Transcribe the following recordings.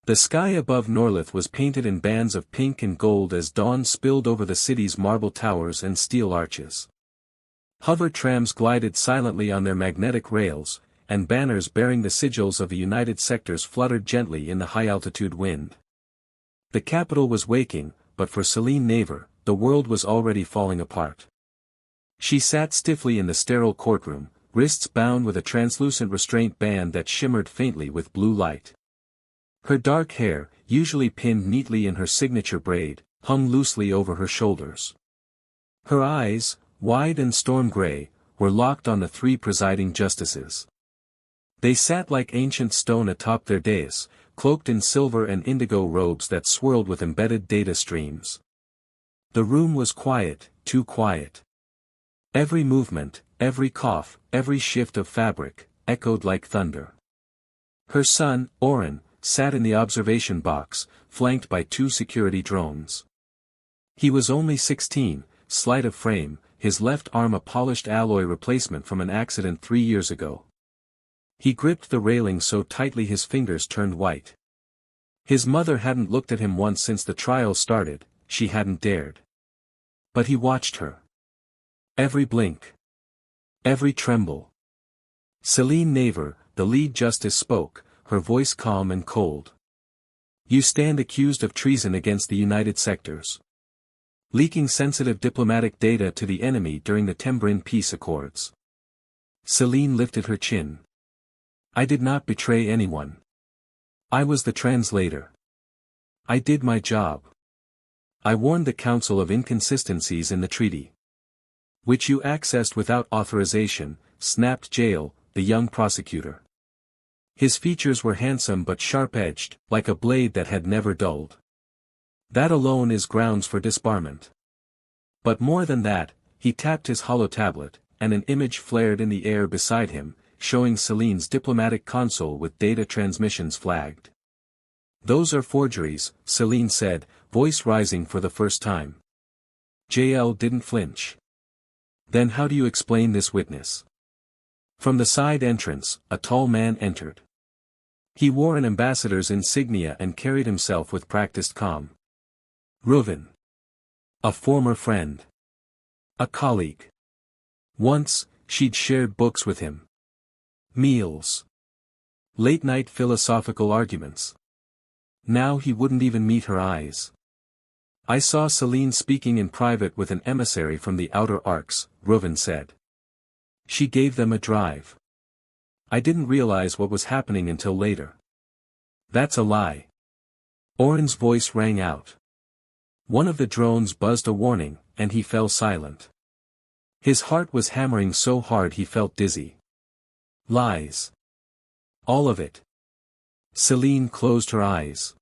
The sky above Norlith was painted in bands of pink and gold as dawn spilled over the city's marble towers and steel arches. Hover trams glided silently on their magnetic rails, and banners bearing the sigils of the United Sectors fluttered gently in the high-altitude wind. The capital was waking, but for Celine Naver, the world was already falling apart. She sat stiffly in the sterile courtroom, wrists bound with a translucent restraint band that shimmered faintly with blue light. Her dark hair, usually pinned neatly in her signature braid, hung loosely over her shoulders. Her eyes, wide and storm-gray, were locked on the three presiding justices. They sat like ancient stone atop their dais, cloaked in silver and indigo robes that swirled with embedded data streams. The room was quiet, too quiet. Every movement, every cough, every shift of fabric, echoed like thunder. Her son, Oren, sat in the observation box, flanked by two security drones. He was only 16, slight of frame, his left arm a polished alloy replacement from an accident 3 years ago. He gripped the railing so tightly his fingers turned white. His mother hadn't looked at him once since the trial started, she hadn't dared. But he watched her. Every blink. Every tremble. Celine Naver, the lead justice spoke, her voice calm and cold. You stand accused of treason against the United Sectors. Leaking sensitive diplomatic data to the enemy during the Tembrin peace accords. Celine lifted her chin. I did not betray anyone. I was the translator. I did my job. I warned the Council of inconsistencies in the treaty. Which you accessed without authorization, snapped Jail, the young prosecutor. His features were handsome but sharp-edged, like a blade that had never dulled. That alone is grounds for disbarment. But more than that, he tapped his hollow tablet, and an image flared in the air beside him, showing Celine's diplomatic console with data transmissions flagged. Those are forgeries, Celine said, voice rising for the first time. JL didn't flinch. Then how do you explain this witness? From the side entrance, a tall man entered. He wore an ambassador's insignia and carried himself with practiced calm. Reuven. A former friend. A colleague. Once, she'd shared books with him. Meals. Late-night philosophical arguments. Now he wouldn't even meet her eyes. I saw Celine speaking in private with an emissary from the Outer Arcs, Reuven said. She gave them a drive. I didn't realize what was happening until later. That's a lie. Oren's voice rang out. One of the drones buzzed a warning, and he fell silent. His heart was hammering so hard he felt dizzy. Lies. All of it. Celine closed her eyes.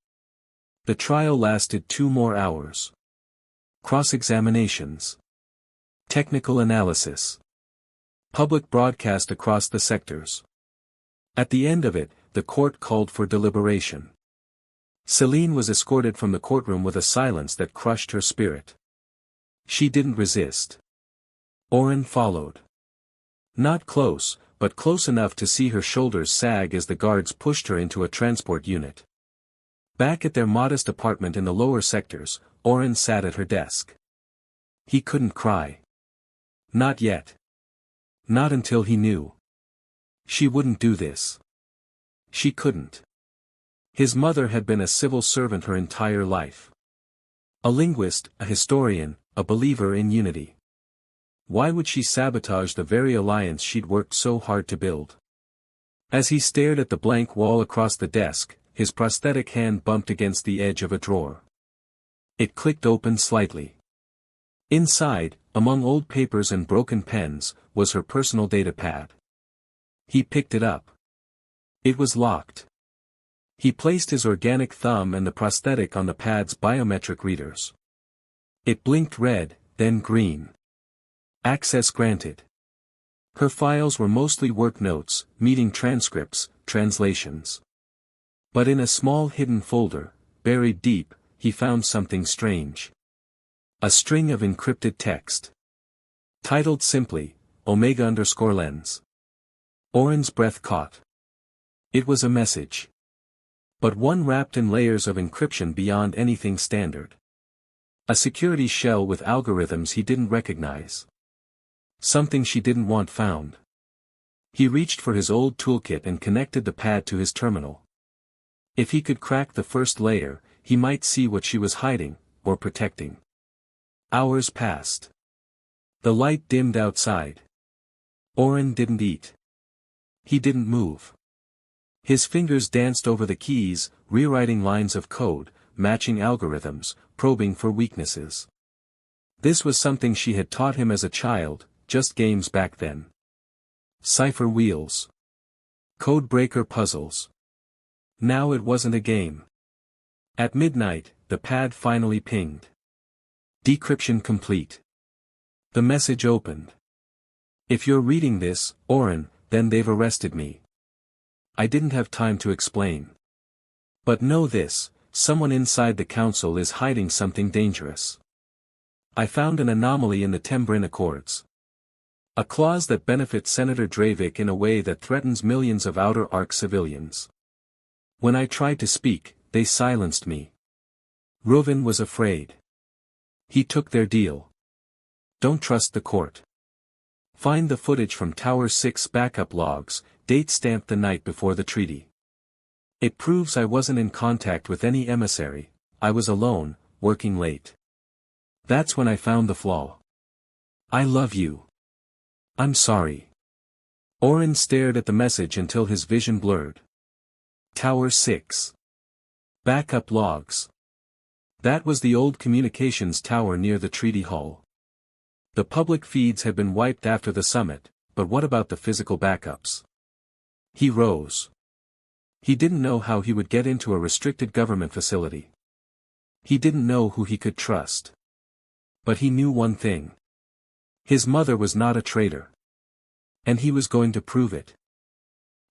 The trial lasted 2 more hours. Cross-examinations. Technical analysis. Public broadcast across the sectors. At the end of it, the court called for deliberation. Celine was escorted from the courtroom with a silence that crushed her spirit. She didn't resist. Oren followed. Not close, but close enough to see her shoulders sag as the guards pushed her into a transport unit. Back at their modest apartment in the lower sectors, Oren sat at her desk. He couldn't cry. Not yet. Not until he knew. She wouldn't do this. She couldn't. His mother had been a civil servant her entire life. A linguist, a historian, a believer in unity. Why would she sabotage the very alliance she'd worked so hard to build? As he stared at the blank wall across the desk, his prosthetic hand bumped against the edge of a drawer. It clicked open slightly. Inside, among old papers and broken pens, was her personal data pad. He picked it up. It was locked. He placed his organic thumb and the prosthetic on the pad's biometric readers. It blinked red, then green. Access granted. Her files were mostly work notes, meeting transcripts, translations. But in a small hidden folder, buried deep, he found something strange. A string of encrypted text. Titled simply, Omega_lens. Oren's breath caught. It was a message. But one wrapped in layers of encryption beyond anything standard. A security shell with algorithms he didn't recognize. Something she didn't want found. He reached for his old toolkit and connected the pad to his terminal. If he could crack the first layer, he might see what she was hiding, or protecting. Hours passed. The light dimmed outside. Oren didn't eat. He didn't move. His fingers danced over the keys, rewriting lines of code, matching algorithms, probing for weaknesses. This was something she had taught him as a child, just games back then. Cipher wheels. Code breaker puzzles. Now it wasn't a game. At midnight, the pad finally pinged. Decryption complete. The message opened. If you're reading this, Oren, then they've arrested me. I didn't have time to explain. But know this, someone inside the council is hiding something dangerous. I found an anomaly in the Tembrin Accords. A clause that benefits Senator Dravik in a way that threatens millions of Outer Arc civilians. When I tried to speak, they silenced me. Rovin was afraid. He took their deal. Don't trust the court. Find the footage from Tower 6 backup logs, date stamped the night before the treaty. It proves I wasn't in contact with any emissary, I was alone, working late. That's when I found the flaw. I love you. I'm sorry. Oren stared at the message until his vision blurred. Tower 6. Backup logs. That was the old communications tower near the treaty hall. The public feeds had been wiped after the summit, but what about the physical backups? He rose. He didn't know how he would get into a restricted government facility. He didn't know who he could trust. But he knew one thing. His mother was not a traitor. And he was going to prove it.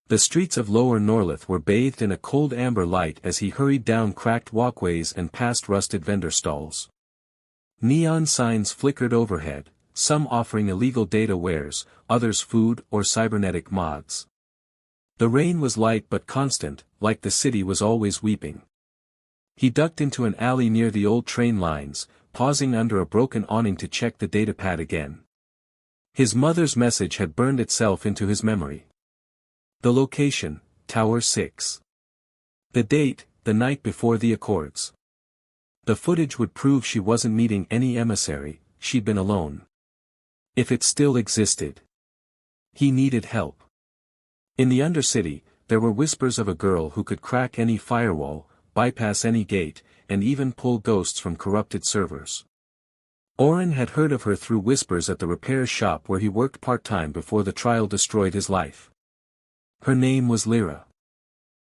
The streets of Lower Norlith were bathed in a cold amber light as he hurried down cracked walkways and past rusted vendor stalls. Neon signs flickered overhead, some offering illegal data wares, others food or cybernetic mods. The rain was light but constant, like the city was always weeping. He ducked into an alley near the old train lines, pausing under a broken awning to check the datapad again. His mother's message had burned itself into his memory. The location, Tower 6. The date, the night before the Accords. The footage would prove she wasn't meeting any emissary, she'd been alone. If it still existed. He needed help. In the Undercity, there were whispers of a girl who could crack any firewall, bypass any gate, and even pull ghosts from corrupted servers. Oren had heard of her through whispers at the repair shop where he worked part-time before the trial destroyed his life. Her name was Lyra.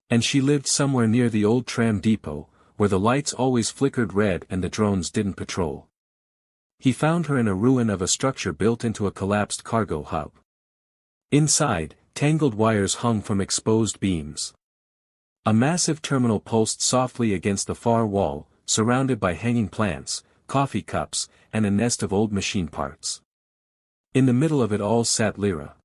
And she lived somewhere near the old tram depot, where the lights always flickered red and the drones didn't patrol. He found her in a ruin of a structure built into a collapsed cargo hub. Inside, tangled wires hung from exposed beams. A massive terminal pulsed softly against the far wall, surrounded by hanging plants, coffee cups, and a nest of old machine parts. In the middle of it all sat Lyra.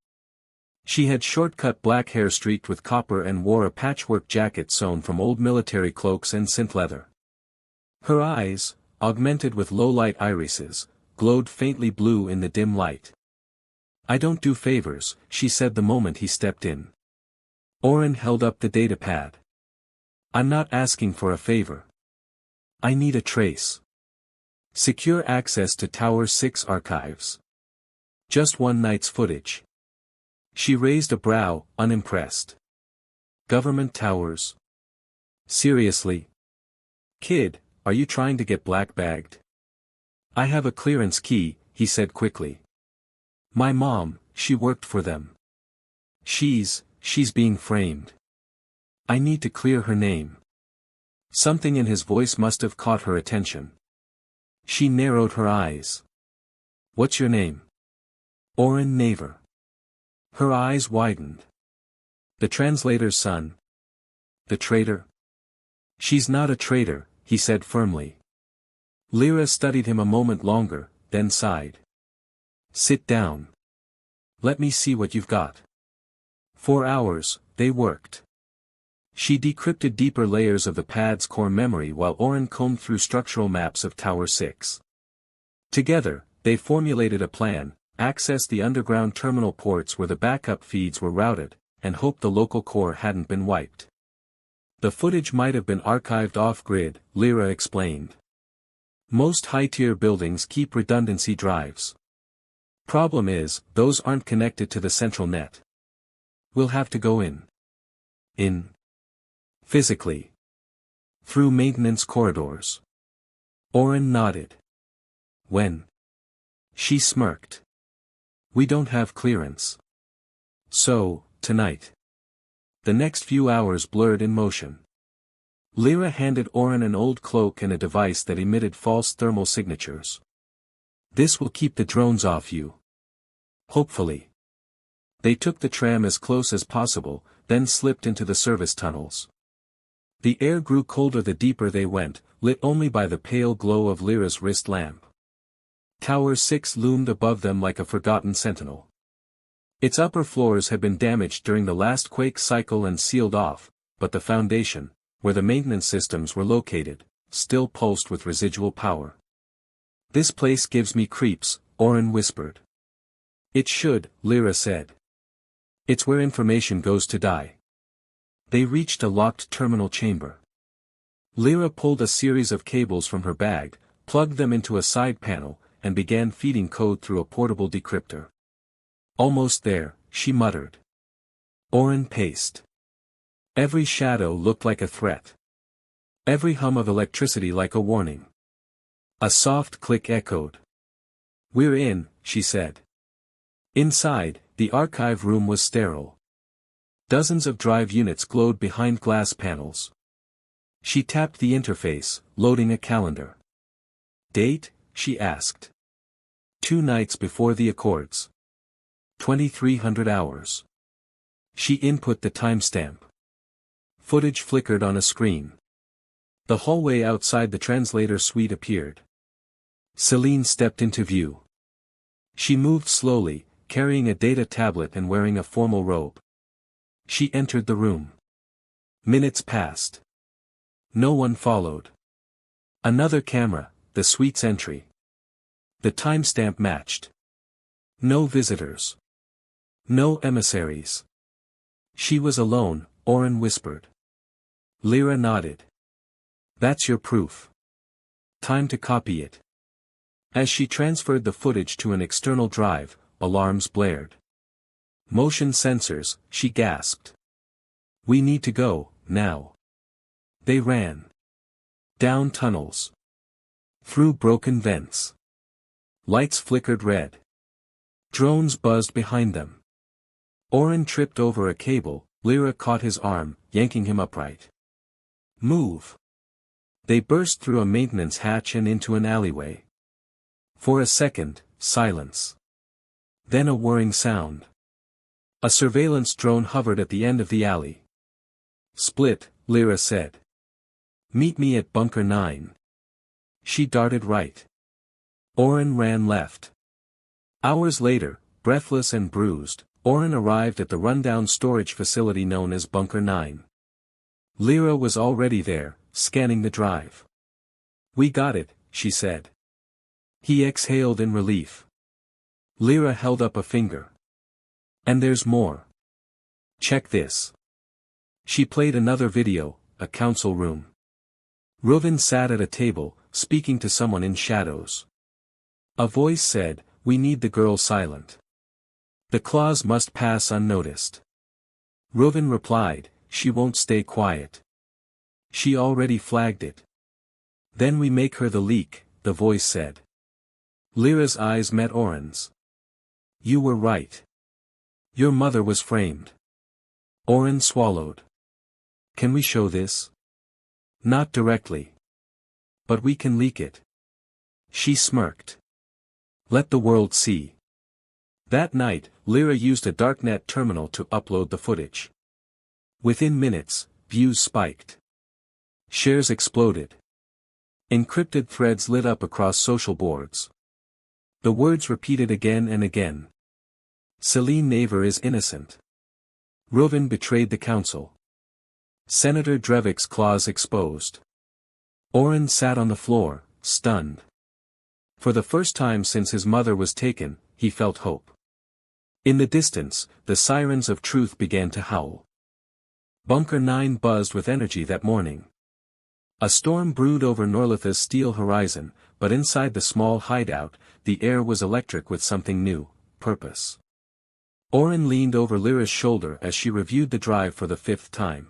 She had short-cut black hair streaked with copper and wore a patchwork jacket sewn from old military cloaks and synth leather. Her eyes, augmented with low-light irises, glowed faintly blue in the dim light. "I don't do favors," she said the moment he stepped in. Oren held up the datapad. "I'm not asking for a favor. I need a trace. Secure access to Tower 6 archives. Just one night's footage." She raised a brow, unimpressed. "Government towers? Seriously? Kid, are you trying to get black-bagged?" "I have a clearance key," he said quickly. "My mom, she worked for them. She's being framed. I need to clear her name." Something in his voice must have caught her attention. She narrowed her eyes. "What's your name?" "Oren Naver." Her eyes widened. "The translator's son? The traitor?" "She's not a traitor," he said firmly. Lyra studied him a moment longer, then sighed. "Sit down. Let me see what you've got." For hours, they worked. She decrypted deeper layers of the pad's core memory while Oren combed through structural maps of Tower 6. Together, they formulated a plan, accessed the underground terminal ports where the backup feeds were routed, and hoped the local core hadn't been wiped. The footage might have been archived off-grid, Lyra explained. Most high-tier buildings keep redundancy drives. Problem is, those aren't connected to the central net. We'll have to go in. Physically. Through maintenance corridors. Oren nodded. When? She smirked. We don't have clearance. So, tonight. The next few hours blurred in motion. Lyra handed Oren an old cloak and a device that emitted false thermal signatures. This will keep the drones off you. Hopefully. They took the tram as close as possible, then slipped into the service tunnels. The air grew colder the deeper they went, lit only by the pale glow of Lyra's wrist lamp. Tower 6 loomed above them like a forgotten sentinel. Its upper floors had been damaged during the last quake cycle and sealed off, but the foundation, where the maintenance systems were located, still pulsed with residual power. This place gives me creeps, Oren whispered. It should, Lyra said. It's where information goes to die. They reached a locked terminal chamber. Lyra pulled a series of cables from her bag, plugged them into a side panel, and began feeding code through a portable decryptor. Almost there, she muttered. Oren paced. Every shadow looked like a threat. Every hum of electricity like a warning. A soft click echoed. We're in, she said. Inside, the archive room was sterile. Dozens of drive units glowed behind glass panels. She tapped the interface, loading a calendar. Date? She asked. 2 nights before the Accords. 2300 hours. She input the timestamp. Footage flickered on a screen. The hallway outside the translator suite appeared. Celine stepped into view. She moved slowly, carrying a data tablet and wearing a formal robe. She entered the room. Minutes passed. No one followed. Another camera, the suite's entry. The timestamp matched. No visitors. No emissaries. She was alone, Oren whispered. Lyra nodded. That's your proof. Time to copy it. As she transferred the footage to an external drive, alarms blared. Motion sensors, she gasped. We need to go, now. They ran. Down tunnels. Through broken vents. Lights flickered red. Drones buzzed behind them. Oren tripped over a cable, Lyra caught his arm, yanking him upright. Move. They burst through a maintenance hatch and into an alleyway. For a second, silence. Then a whirring sound. A surveillance drone hovered at the end of the alley. Split, Lyra said. Meet me at Bunker 9. She darted right. Oren ran left. Hours later, breathless and bruised, Oren arrived at the rundown storage facility known as Bunker 9. Lyra was already there, scanning the drive. We got it, she said. He exhaled in relief. Lyra held up a finger. And there's more. Check this. She played another video, a council room. Reuven sat at a table, speaking to someone in shadows. A voice said, we need the girl silent. The clause must pass unnoticed. Reuven replied, she won't stay quiet. She already flagged it. Then we make her the leak, the voice said. Lyra's eyes met Oren's. You were right. Your mother was framed. Oren swallowed. Can we show this? Not directly. But we can leak it. She smirked. Let the world see. That night, Lyra used a darknet terminal to upload the footage. Within minutes, views spiked. Shares exploded. Encrypted threads lit up across social boards. The words repeated again and again. Celine Naver is innocent. Reuven betrayed the council. Senator Drevick's claws exposed. Oren sat on the floor, stunned. For the first time since his mother was taken, he felt hope. In the distance, the sirens of truth began to howl. Bunker 9 buzzed with energy that morning. A storm brewed over Norlitha's steel horizon, but inside the small hideout, the air was electric with something new, purpose. Oren leaned over Lyra's shoulder as she reviewed the drive for the 5th time.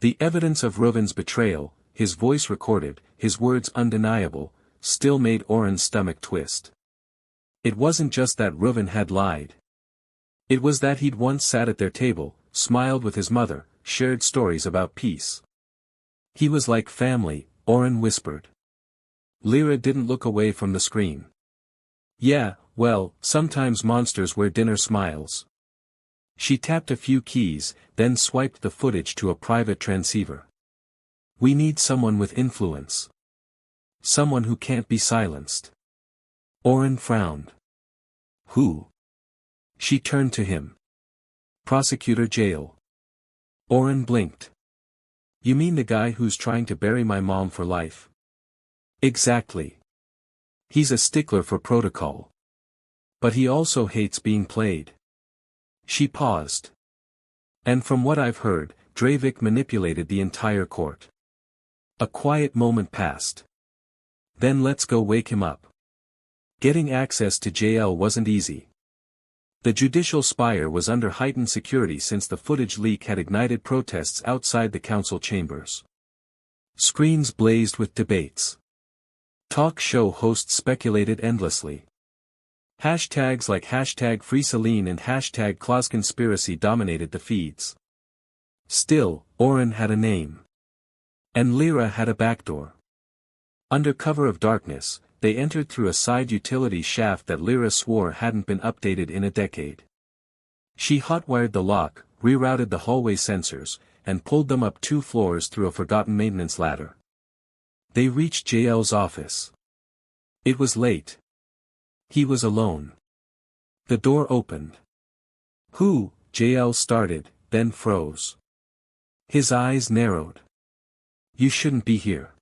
The evidence of Reuven's betrayal, his voice recorded, his words undeniable, still made Oren's stomach twist. It wasn't just that Reuven had lied. It was that he'd once sat at their table, smiled with his mother, shared stories about peace. He was like family, Oren whispered. Lyra didn't look away from the screen. Yeah, well, sometimes monsters wear dinner smiles. She tapped a few keys, then swiped the footage to a private transceiver. We need someone with influence. Someone who can't be silenced. Oren frowned. Who? She turned to him. Prosecutor Jael. Oren blinked. You mean the guy who's trying to bury my mom for life? Exactly. He's a stickler for protocol. But he also hates being played. She paused. And from what I've heard, Drevick manipulated the entire court. A quiet moment passed. Then let's go wake him up. Getting access to Jael wasn't easy. The judicial spire was under heightened security since the footage leak had ignited protests outside the council chambers. Screens blazed with debates. Talk show hosts speculated endlessly. Hashtags like #FreeCeline and #ClausConspiracy dominated the feeds. Still, Oren had a name. And Lyra had a backdoor. Under cover of darkness, they entered through a side utility shaft that Lyra swore hadn't been updated in a decade. She hotwired the lock, rerouted the hallway sensors, and pulled them up 2 floors through a forgotten maintenance ladder. They reached Jael's office. It was late. He was alone. The door opened. Who? Jael started, then froze. His eyes narrowed. You shouldn't be here.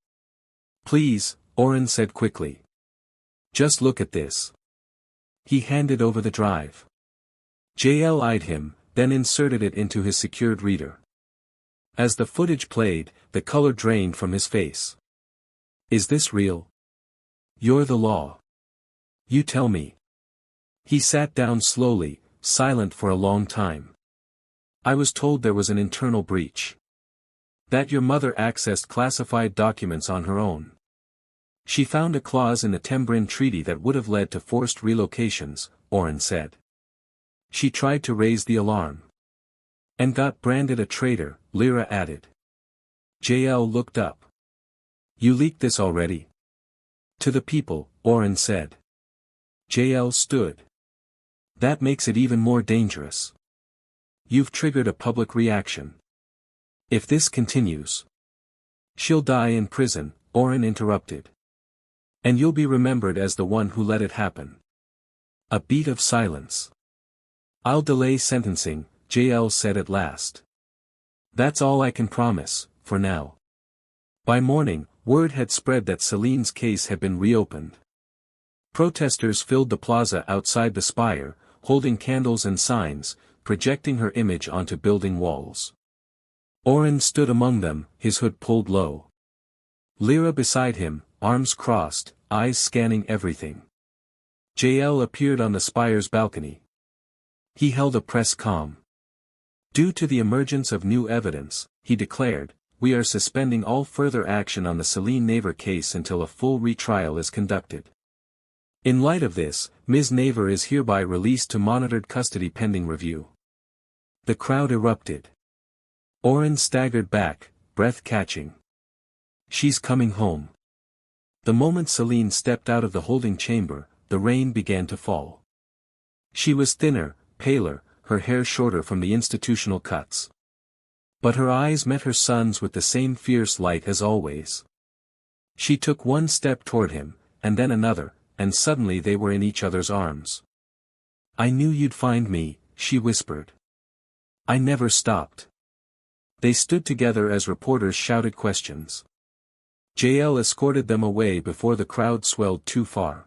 Please, Oren said quickly. Just look at this. He handed over the drive. Jael eyed him, then inserted it into his secured reader. As the footage played, the color drained from his face. Is this real? You're the law. You tell me. He sat down slowly, silent for a long time. I was told there was an internal breach. That your mother accessed classified documents on her own. She found a clause in the Tembrin Treaty that would have led to forced relocations, Oren said. She tried to raise the alarm. And got branded a traitor, Lyra added. Jael looked up. You leaked this already? To the people, Oren said. Jael stood. That makes it even more dangerous. You've triggered a public reaction. If this continues, she'll die in prison, Oren interrupted. And you'll be remembered as the one who let it happen. A beat of silence. I'll delay sentencing, Jael said at last. That's all I can promise, for now. By morning, word had spread that Celine's case had been reopened. Protesters filled the plaza outside the spire, holding candles and signs, projecting her image onto building walls. Oren stood among them, his hood pulled low. Lyra beside him, arms crossed, eyes scanning everything. Jael appeared on the spire's balcony. He held a press comm. Due to the emergence of new evidence, he declared, we are suspending all further action on the Celine Naver case until a full retrial is conducted. In light of this, Ms. Naver is hereby released to monitored custody pending review. The crowd erupted. Oren staggered back, breath catching. She's coming home. The moment Celine stepped out of the holding chamber, the rain began to fall. She was thinner, paler, her hair shorter from the institutional cuts. But her eyes met her son's with the same fierce light as always. She took one step toward him, and then another, and suddenly they were in each other's arms. I knew you'd find me, she whispered. I never stopped. They stood together as reporters shouted questions. JL escorted them away before the crowd swelled too far.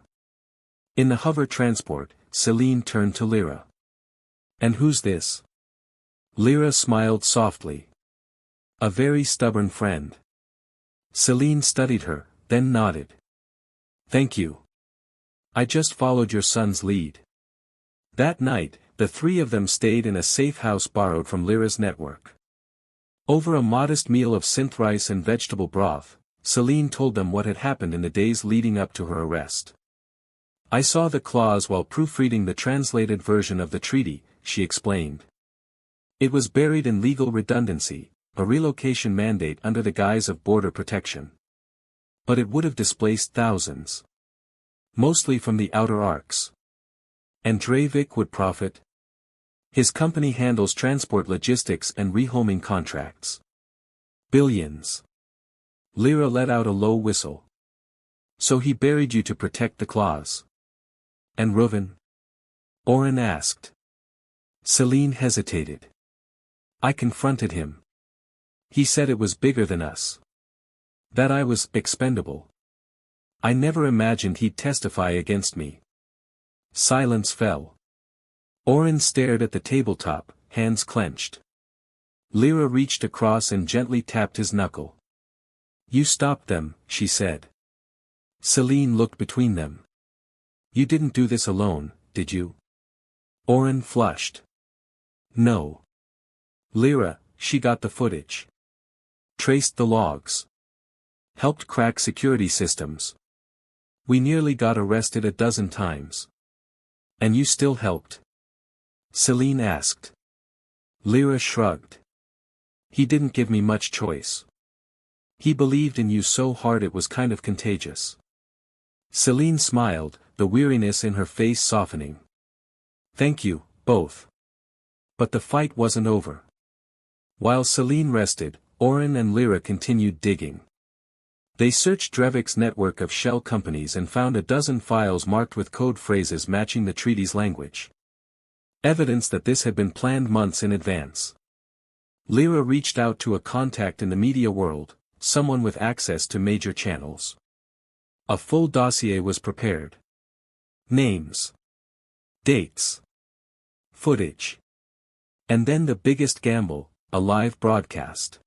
In the hover transport, Celine turned to Lyra. "And who's this?" Lyra smiled softly. "A very stubborn friend." Celine studied her, then nodded. "Thank you. I just followed your son's lead." That night, the three of them stayed in a safe house borrowed from Lyra's network. Over a modest meal of synth rice and vegetable broth, Celine told them what had happened in the days leading up to her arrest. "I saw the clause while proofreading the translated version of the treaty," she explained. "It was buried in legal redundancy, a relocation mandate under the guise of border protection. But it would have displaced thousands. Mostly from the outer arcs. And Dreivik would profit. His company handles transport logistics and rehoming contracts. Billions." Lyra let out a low whistle. "So he buried you to protect the clause." "And Reuven?" Oren asked. Celine hesitated. "I confronted him. He said it was bigger than us. That I was expendable. I never imagined he'd testify against me." Silence fell. Oren stared at the tabletop, hands clenched. Lyra reached across and gently tapped his knuckle. "You stopped them," she said. Celine looked between them. "You didn't do this alone, did you?" Oren flushed. "No. Lyra, she got the footage. Traced the logs. Helped crack security systems. We nearly got arrested a dozen times." "And you still helped?" Celine asked. Lyra shrugged. "He didn't give me much choice. He believed in you so hard it was kind of contagious." Celine smiled, the weariness in her face softening. "Thank you, both." But the fight wasn't over. While Celine rested, Oren and Lyra continued digging. They searched Dreivik's network of shell companies and found a dozen files marked with code phrases matching the treaty's language. Evidence that this had been planned months in advance. Lyra reached out to a contact in the media world, someone with access to major channels. A full dossier was prepared. Names. Dates. Footage. And then the biggest gamble, a live broadcast.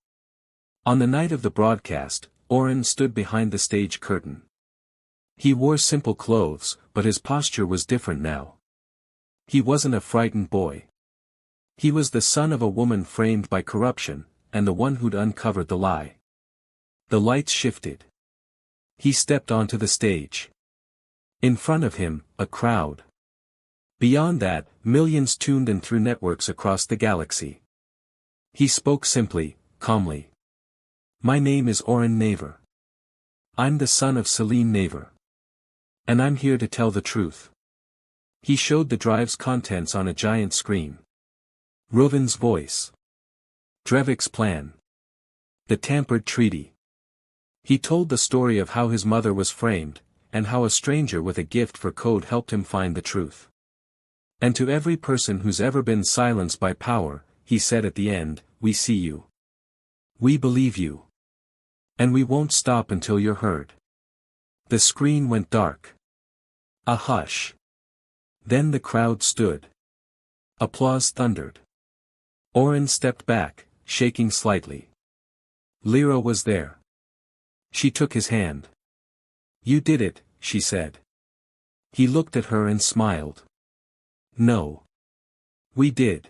On the night of the broadcast, Oren stood behind the stage curtain. He wore simple clothes, but his posture was different now. He wasn't a frightened boy. He was the son of a woman framed by corruption, and the one who'd uncovered the lie. The lights shifted. He stepped onto the stage. In front of him, a crowd. Beyond that, millions tuned in through networks across the galaxy. He spoke simply, calmly. "My name is Oren Naver. I'm the son of Celine Naver. And I'm here to tell the truth." He showed the drive's contents on a giant screen. Reuven's voice. Dreivik's plan. The tampered treaty. He told the story of how his mother was framed, and how a stranger with a gift for code helped him find the truth. "And to every person who's ever been silenced by power," he said at the end, "we see you. We believe you. And we won't stop until you're heard." The screen went dark. A hush. Then the crowd stood. Applause thundered. Oren stepped back, shaking slightly. Lyra was there. She took his hand. "You did it," she said. He looked at her and smiled. "No. We did."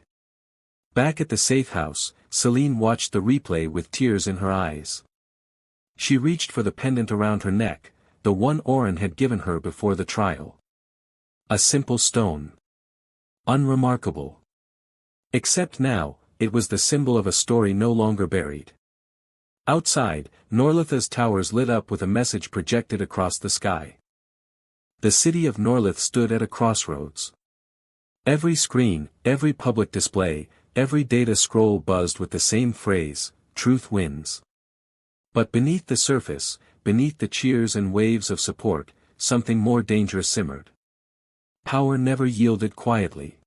Back at the safe house, Celine watched the replay with tears in her eyes. She reached for the pendant around her neck, the one Oren had given her before the trial. A simple stone. Unremarkable. Except now, it was the symbol of a story no longer buried. Outside, Norlitha's towers lit up with a message projected across the sky. The city of Norlith stood at a crossroads. Every screen, every public display, every data scroll buzzed with the same phrase, "Truth wins." But beneath the surface, beneath the cheers and waves of support, something more dangerous simmered. Power never yielded quietly.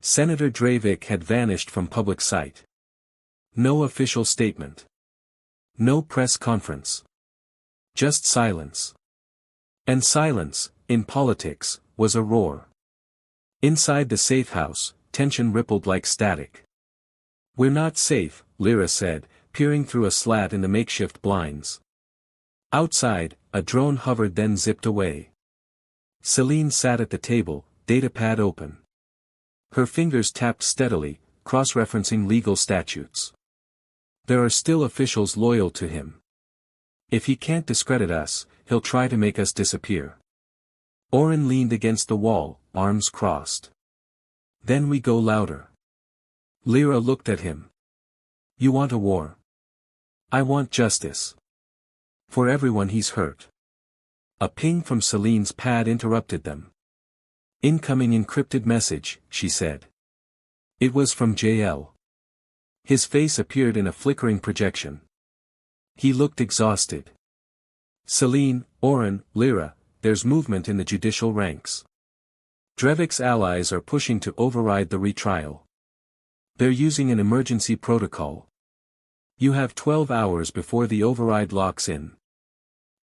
Senator Dreivik had vanished from public sight. No official statement. No press conference. Just silence. And silence, in politics, was a roar. Inside the safe house, tension rippled like static. "We're not safe," Lyra said, peering through a slat in the makeshift blinds. Outside, a drone hovered then zipped away. Celine sat at the table, datapad open. Her fingers tapped steadily, cross-referencing legal statutes. There are still officials loyal to him. If he can't discredit us, he'll try to make us disappear. Oren leaned against the wall, arms crossed. "Then we go louder." Lyra looked at him. "You want a war?" "I want justice. For everyone he's hurt." A ping from Celine's pad interrupted them. "Incoming encrypted message," she said. It was from JL. His face appeared in a flickering projection. He looked exhausted. "Celine, Oren, Lyra, there's movement in the judicial ranks. Drevik's allies are pushing to override the retrial. They're using an emergency protocol. You have 12 hours before the override locks in.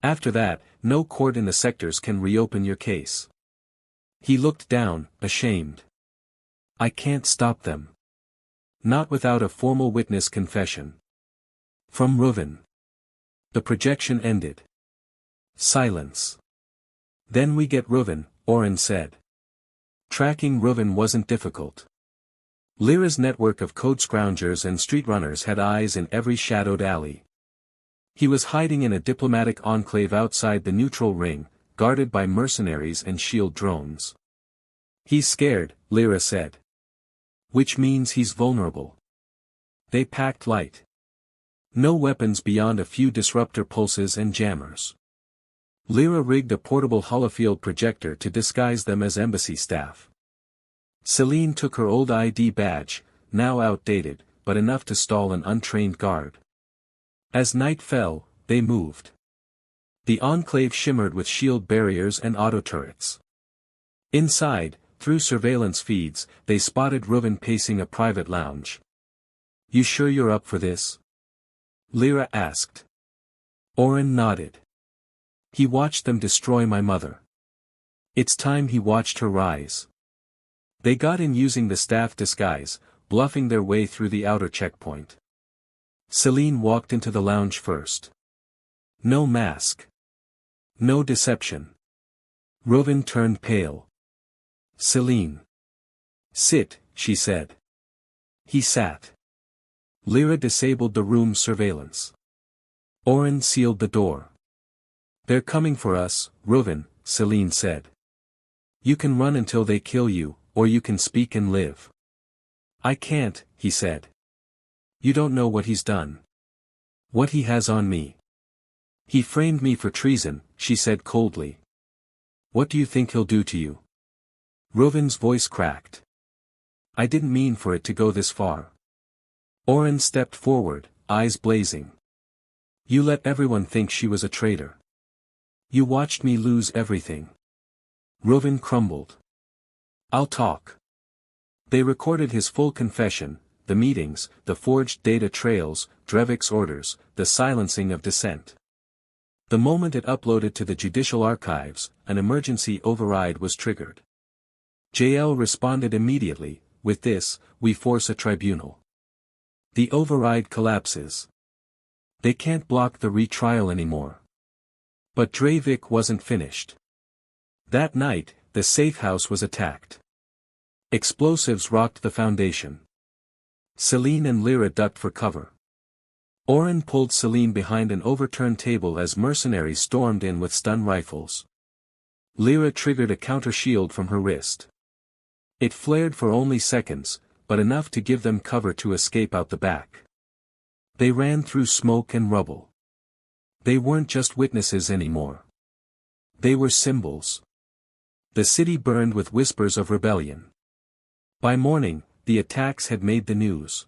After that, no court in the sectors can reopen your case." He looked down, ashamed. "I can't stop them. Not without a formal witness confession. From Reuven." The projection ended. Silence. "Then we get Reuven," Oren said. Tracking Reuven wasn't difficult. Lyra's network of code scroungers and street runners had eyes in every shadowed alley. He was hiding in a diplomatic enclave outside the neutral ring, guarded by mercenaries and shield drones. "He's scared," Lyra said. "Which means he's vulnerable." They packed light. No weapons beyond a few disruptor pulses and jammers. Lyra rigged a portable holofield projector to disguise them as embassy staff. Celine took her old ID badge, now outdated, but enough to stall an untrained guard. As night fell, they moved. The enclave shimmered with shield barriers and auto turrets. Inside, through surveillance feeds, they spotted Reuven pacing a private lounge. "You sure you're up for this?" Lyra asked. Oren nodded. "He watched them destroy my mother. It's time he watched her rise." They got in using the staff disguise, bluffing their way through the outer checkpoint. Celine walked into the lounge first. No mask. No deception. Reuven turned pale. "Celine. Sit," she said. He sat. Lyra disabled the room's surveillance. Oren sealed the door. "They're coming for us, Reuven," Celine said. "You can run until they kill you, or you can speak and live." "I can't," he said. "You don't know what he's done. What he has on me." "He framed me for treason," she said coldly. "What do you think he'll do to you?" Reuven's voice cracked. "I didn't mean for it to go this far." Oren stepped forward, eyes blazing. "You let everyone think she was a traitor. You watched me lose everything." Reuven crumbled. "I'll talk." They recorded his full confession, the meetings, the forged data trails, Drevik's orders, the silencing of dissent. The moment it uploaded to the judicial archives, an emergency override was triggered. JL responded immediately, "With this, we force a tribunal." The override collapses. They can't block the retrial anymore. But Dreivik wasn't finished. That night, the safe house was attacked. Explosives rocked the foundation. Celine and Lyra ducked for cover. Oren pulled Celine behind an overturned table as mercenaries stormed in with stun rifles. Lyra triggered a counter-shield from her wrist. It flared for only seconds, but enough to give them cover to escape out the back. They ran through smoke and rubble. They weren't just witnesses anymore. They were symbols. The city burned with whispers of rebellion. By morning, the attacks had made the news.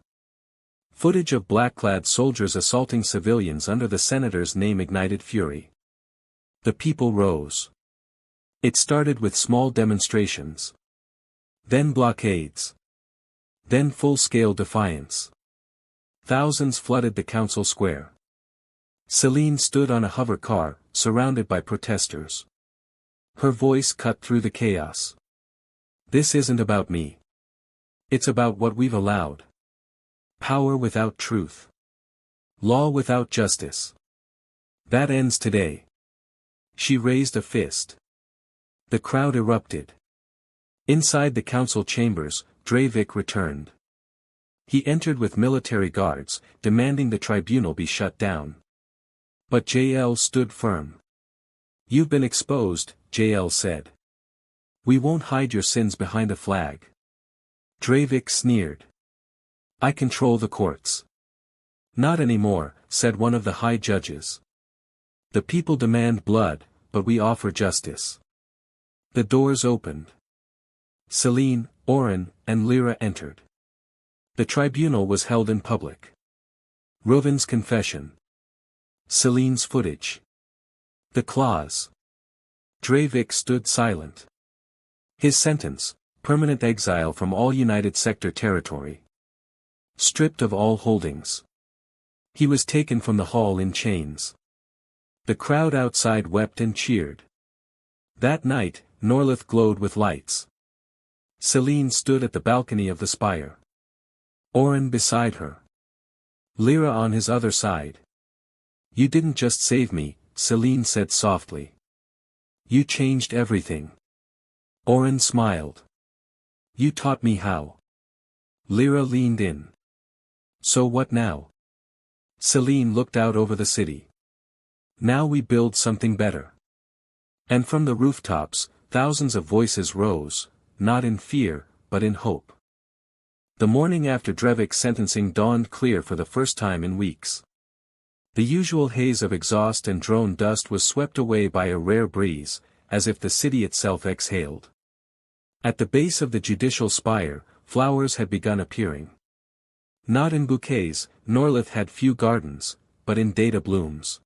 Footage of black-clad soldiers assaulting civilians under the senator's name ignited fury. The people rose. It started with small demonstrations. Then blockades. Then full-scale defiance. Thousands flooded the council square. Celine stood on a hover car, surrounded by protesters. Her voice cut through the chaos. This isn't about me. It's about what we've allowed. Power without truth. Law without justice. That ends today. She raised a fist. The crowd erupted. Inside the council chambers, Dreivik returned. He entered with military guards, demanding the tribunal be shut down. But JL stood firm. You've been exposed, JL said. We won't hide your sins behind a flag. Dreivik sneered. I control the courts. Not anymore, said one of the high judges. The people demand blood, but we offer justice. The doors opened. Celine, Oren, and Lyra entered. The tribunal was held in public. Reuven's confession. Celine's footage. The claws. Dreivik stood silent. His sentence, permanent exile from all United Sector territory. Stripped of all holdings. He was taken from the hall in chains. The crowd outside wept and cheered. That night, Norlith glowed with lights. Celine stood at the balcony of the spire. Oren beside her. Lyra on his other side. You didn't just save me, Celine said softly. You changed everything. Oren smiled. You taught me how. Lyra leaned in. So what now? Celine looked out over the city. Now we build something better. And from the rooftops, thousands of voices rose, not in fear, but in hope. The morning after Dreivik's sentencing dawned clear for the first time in weeks. The usual haze of exhaust and drone dust was swept away by a rare breeze, as if the city itself exhaled. At the base of the judicial spire, flowers had begun appearing. Not in bouquets, Norlith had few gardens, but in data blooms.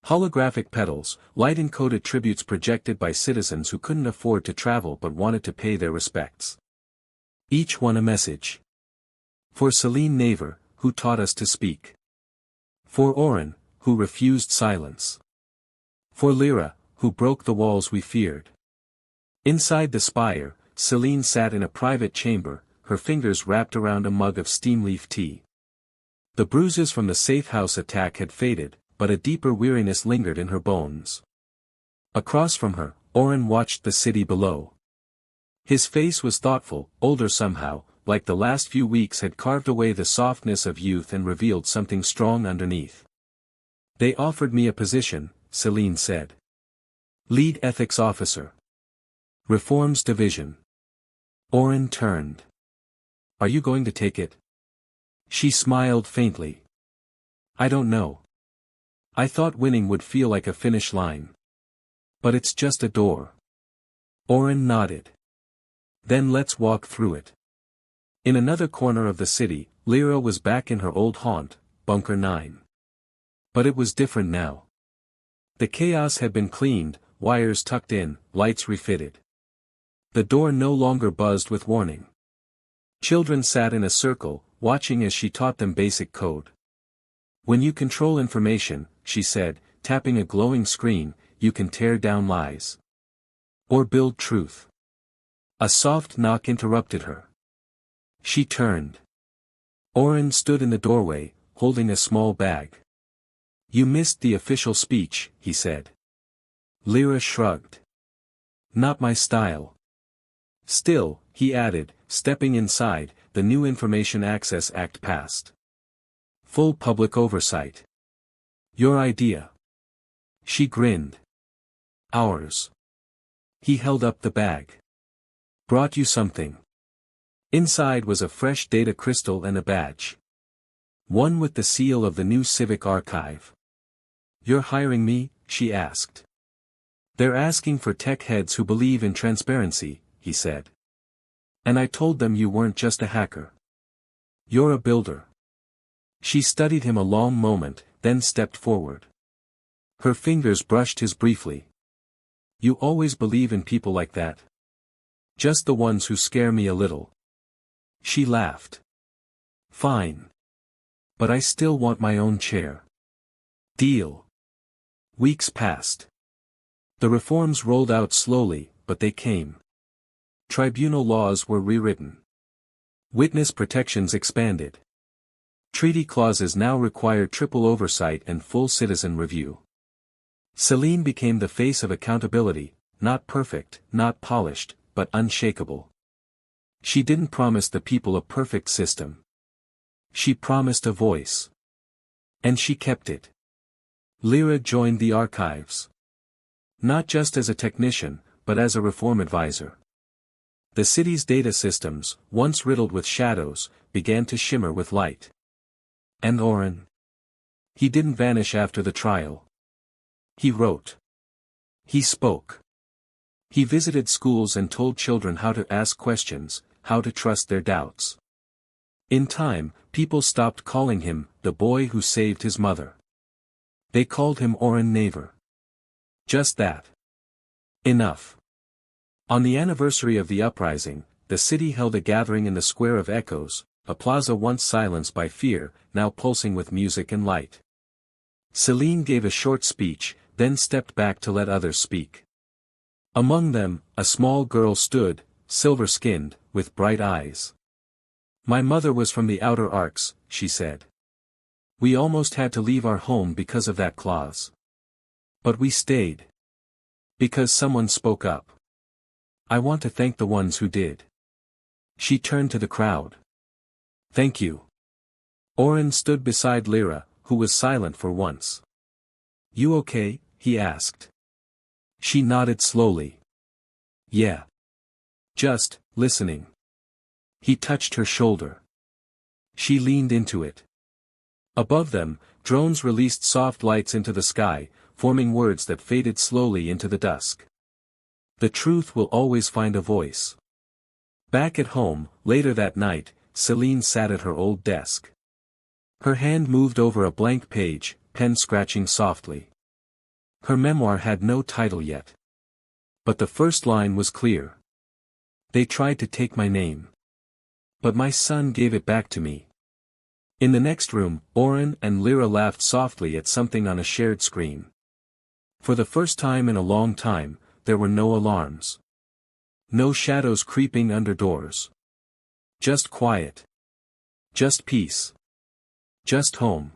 Holographic petals, light-encoded tributes projected by citizens who couldn't afford to travel but wanted to pay their respects. Each one a message. For Celine Naver, who taught us to speak. For Oren, who refused silence. For Lyra, who broke the walls we feared. Inside the spire, Celine sat in a private chamber, her fingers wrapped around a mug of steam leaf tea. The bruises from the safe house attack had faded, but a deeper weariness lingered in her bones. Across from her, Oren watched the city below. His face was thoughtful, older somehow, like the last few weeks had carved away the softness of youth and revealed something strong underneath. They offered me a position, Celine said. Lead ethics officer. Reforms division. Oren turned. Are you going to take it? She smiled faintly. I don't know. I thought winning would feel like a finish line. But it's just a door. Oren nodded. Then let's walk through it. In another corner of the city, Lyra was back in her old haunt, Bunker 9. But it was different now. The chaos had been cleaned, wires tucked in, lights refitted. The door no longer buzzed with warning. Children sat in a circle, watching as she taught them basic code. When you control information, she said, tapping a glowing screen, you can tear down lies. Or build truth. A soft knock interrupted her. She turned. Oren stood in the doorway, holding a small bag. You missed the official speech, he said. Lyra shrugged. Not my style. Still, he added, stepping inside, the new Information Access Act passed. Full public oversight. Your idea. She grinned. Ours. He held up the bag. Brought you something. Inside was a fresh data crystal and a badge. One with the seal of the new Civic Archive. You're hiring me? She asked. They're asking for tech heads who believe in transparency, he said. And I told them you weren't just a hacker. You're a builder. She studied him a long moment, then stepped forward. Her fingers brushed his briefly. You always believe in people like that. Just the ones who scare me a little. She laughed. Fine. But I still want my own chair. Deal. Weeks passed. The reforms rolled out slowly, but they came. Tribunal laws were rewritten. Witness protections expanded. Treaty clauses now required triple oversight and full citizen review. Celine became the face of accountability, not perfect, not polished, but unshakable. She didn't promise the people a perfect system. She promised a voice. And she kept it. Lyra joined the archives. Not just as a technician, but as a reform advisor. The city's data systems, once riddled with shadows, began to shimmer with light. And Oren? He didn't vanish after the trial. He wrote. He spoke. He visited schools and told children how to ask questions, how to trust their doubts. In time, people stopped calling him the boy who saved his mother. They called him Oren Naver. Just that. Enough. On the anniversary of the uprising, the city held a gathering in the Square of Echoes, a plaza once silenced by fear, now pulsing with music and light. Celine gave a short speech, then stepped back to let others speak. Among them, a small girl stood, silver-skinned, with bright eyes. My mother was from the Outer Arcs, she said. We almost had to leave our home because of that clause. But we stayed. Because someone spoke up. I want to thank the ones who did. She turned to the crowd. Thank you. Oren stood beside Lyra, who was silent for once. You okay? He asked. She nodded slowly. Yeah. Just, listening. He touched her shoulder. She leaned into it. Above them, drones released soft lights into the sky, forming words that faded slowly into the dusk. The truth will always find a voice. Back at home, later that night, Celine sat at her old desk. Her hand moved over a blank page, pen scratching softly. Her memoir had no title yet. But the first line was clear. They tried to take my name. But my son gave it back to me. In the next room, Oren and Lyra laughed softly at something on a shared screen. For the first time in a long time, there were no alarms. No shadows creeping under doors. Just quiet. Just peace. Just home.